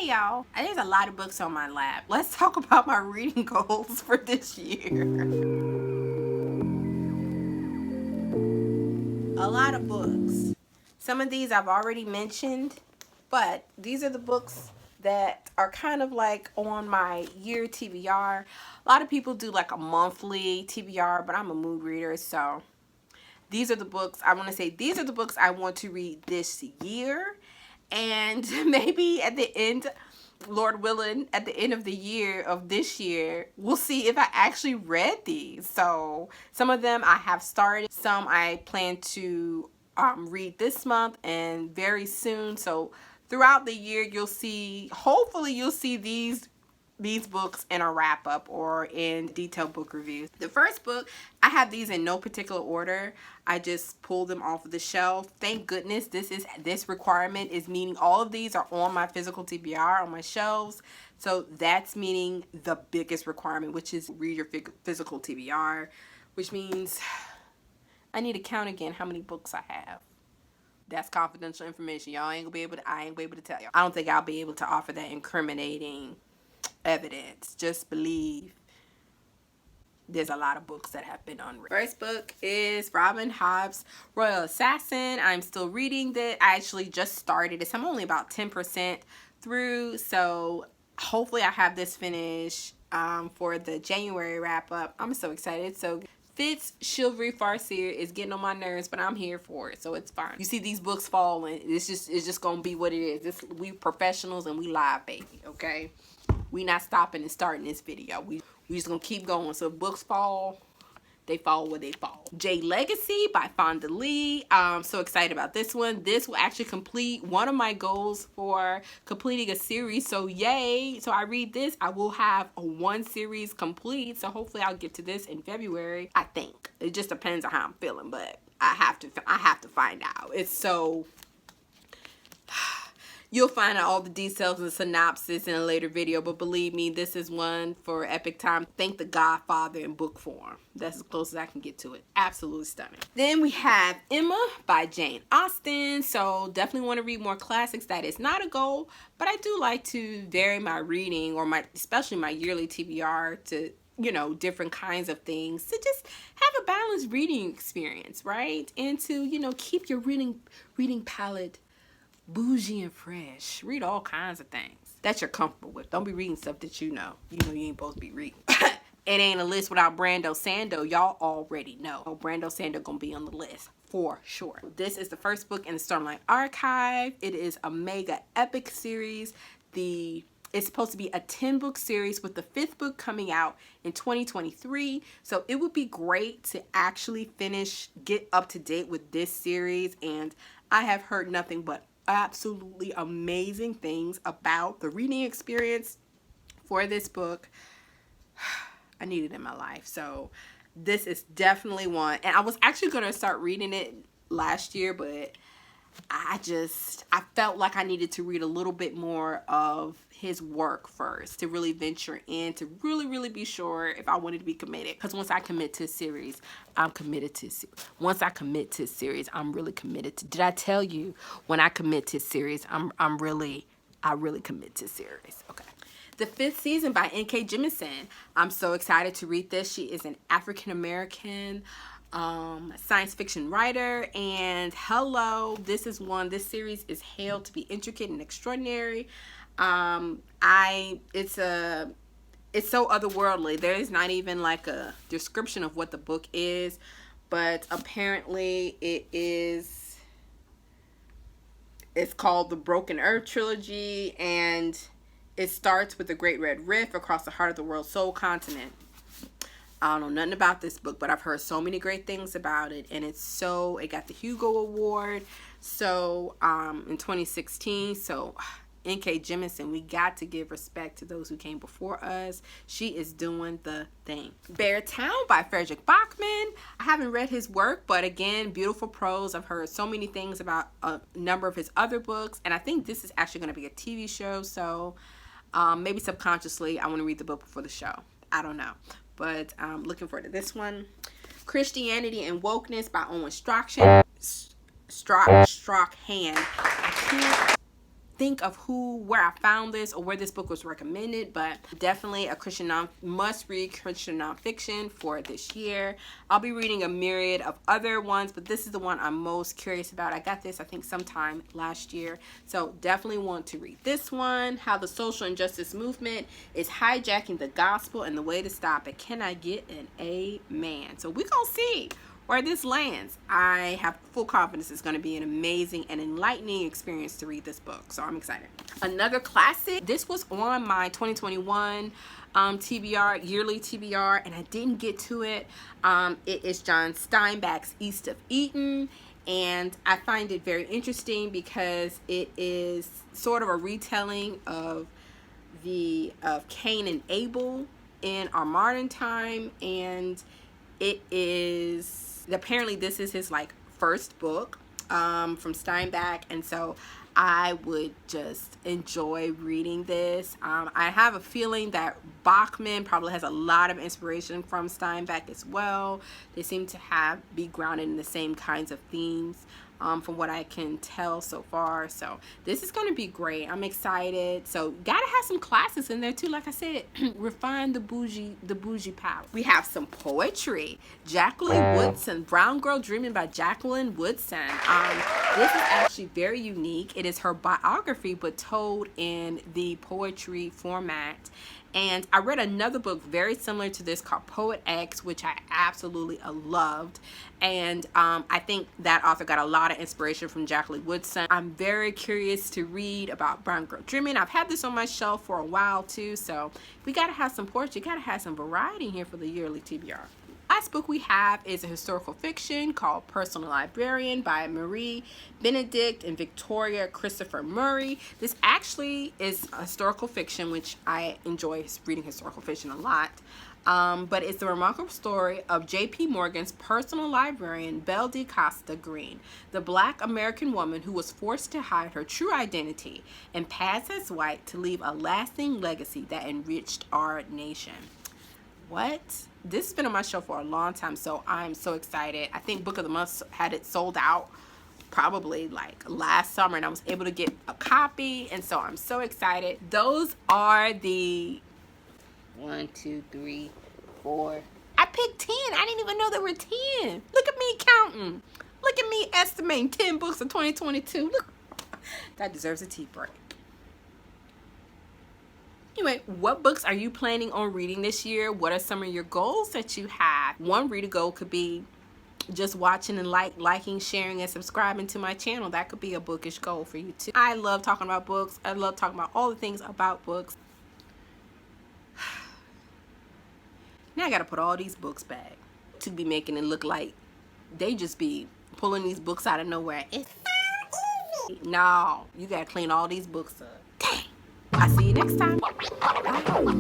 Hey y'all, there's a lot of books on my lap. Let's talk about my reading goals for this year. A lot of books. Some of these I've already mentioned, but these are the books that are kind of like on my year TBR. A lot of people do like a monthly TBR, but I'm a mood reader, so these are the books I want to say. These are the books I want to read this year, and maybe at the end, Lord willing, at the end of the year of this year, we'll see if I actually read these. So some of them I have started, some I plan to read this month and very soon. So throughout the year, you'll see, hopefully you'll see these books in a wrap up or in detailed book reviews. The first book, I have these in no particular order. I just pulled them off of the shelf. Thank goodness this requirement is meaning all of these are on my physical TBR on my shelves. So that's meaning the biggest requirement, which is read your physical TBR, which means I need to count again how many books I have. That's confidential information. Y'all ain't gonna be able to, I ain't gonna be able to tell you. I don't think I'll be able to offer that incriminating evidence. Just believe there's a lot of books that have been unread. First book is Robin Hobb's Royal Assassin. I'm still reading that. I actually just started this. I'm only about 10% through, so hopefully I have this finished for the January wrap up. I'm so excited. So Fitz Chivalry Farseer is getting on my nerves, but I'm here for it, so it's fine. You see these books falling, it's just gonna be what it is. We professionals and we live, baby, okay? We not stopping and starting this video. We just gonna keep going. So if books fall, they fall where they fall. J Legacy by Fonda Lee. I'm so excited about this one. This will actually complete one of my goals for completing a series. So yay. So I read this, I will have one series complete. So hopefully I'll get to this in February. I think. It just depends on how I'm feeling, but I have to find out. It's so... You'll find out all the details and synopsis in a later video, but believe me, this is one for epic time. Thank the Godfather in book form. That's as close as I can get to it. Absolutely stunning. Then we have Emma by Jane Austen. So definitely want to read more classics. That is not a goal, but I do like to vary my reading, or especially my yearly TBR, to, you know, different kinds of things, to just have a balanced reading experience, right? And to, you know, keep your reading palette bougie and fresh. Read all kinds of things that you're comfortable with. Don't be reading stuff that you know you ain't supposed to be reading. It ain't a list without Brando, Sando. Y'all already know. Brando, Sando gonna be on the list for sure. This is the first book in the Stormlight Archive. It is a mega epic series. It's supposed to be a 10-book series with the 5th book coming out in 2023. So it would be great to actually get up to date with this series. And I have heard nothing but absolutely amazing things about the reading experience for this book. I need it in my life. So this is definitely one. And I was actually going to start reading it last year, but I felt like I needed to read a little bit more of his work first to really venture in, to really be sure if I wanted to be committed. Because once I commit to a series, I'm committed to a series. Once I commit to a series, I'm really committed to. Did I tell you when I commit to a series, I really commit to a series. Okay. The 5th Season by N.K. Jemisin. I'm so excited to read this. She is an African-American science fiction writer, and hello, this series is hailed to be intricate and extraordinary. It's so otherworldly. There is not even like a description of what the book is, but apparently it's called the Broken Earth Trilogy, and it starts with the Great Red Rift across the heart of the world's soul continent. I don't know nothing about this book, but I've heard so many great things about it, and it got the Hugo Award in 2016. So N.K. Jemisin, we got to give respect to those who came before us. She is doing the thing. Bear Town by Frederick Bachman. I haven't read his work, but again, beautiful prose. I've heard so many things about a number of his other books, and I think this is actually going to be a TV show, so maybe subconsciously I want to read the book before the show. I don't know. But I'm looking forward to this one. Christianity and Wokeness by Owen Strachan. think of where I found this or where this book was recommended, but definitely a must-read Christian nonfiction for this year. I'll be reading a myriad of other ones, but this is the one I'm most curious about. I got this, I think, sometime last year, so definitely want to read this one. How the social injustice movement is hijacking the gospel and the way to stop it. Can I get an amen? So we're gonna see where this lands. I have full confidence it's going to be an amazing and enlightening experience to read this book, so I'm excited. Another classic, this was on my 2021 TBR, yearly TBR, and I didn't get to it. It is John Steinbeck's East of Eden, and I find it very interesting because it is sort of a retelling of Cain and Abel in our modern time, and it is apparently this is his like first book from Steinbeck, and so I would just enjoy reading this. I have a feeling that Bachman probably has a lot of inspiration from Steinbeck as well. They seem to be grounded in the same kinds of themes. From what I can tell so far, so this is going to be great. I'm excited. So gotta have some classes in there too. Like I said, refine the bougie palette. We have some poetry. Jacqueline Woodson, Brown Girl Dreaming by Jacqueline Woodson. This is actually very unique. It is her biography, but told in the poetry format. And I read another book very similar to this called Poet X, which I absolutely loved. And I think that author got a lot of inspiration from Jacqueline Woodson. I'm very curious to read about Brown Girl Dreaming. I've had this on my shelf for a while too, so we gotta have some poetry, gotta have some variety here for the yearly TBR. Last book we have is a historical fiction called Personal Librarian by Marie Benedict and Victoria Christopher Murray. This actually is a historical fiction, which I enjoy reading historical fiction a lot. But it's the remarkable story of J.P. Morgan's personal librarian, Belle de Costa Green, the Black American woman who was forced to hide her true identity and pass as white to leave a lasting legacy that enriched our nation. What? This has been on my show for a long time, so I'm so excited. I think Book of the Month had it sold out probably like last summer, and I was able to get a copy, and so I'm so excited. Those are the 1, 2, 3, 4. I picked 10. I didn't even know there were 10. Look at me counting. Look at me estimating 10 books of 2022. Look, that deserves a tea break. Anyway, what books are you planning on reading this year? What are some of your goals that you have? One reader goal could be just watching and liking, sharing, and subscribing to my channel. That could be a bookish goal for you too. I love talking about books. I love talking about all the things about books. Now I gotta put all these books back to be making it look like they just be pulling these books out of nowhere. It's so easy. No, you gotta clean all these books up. Dang. I'll see you next time. Bye.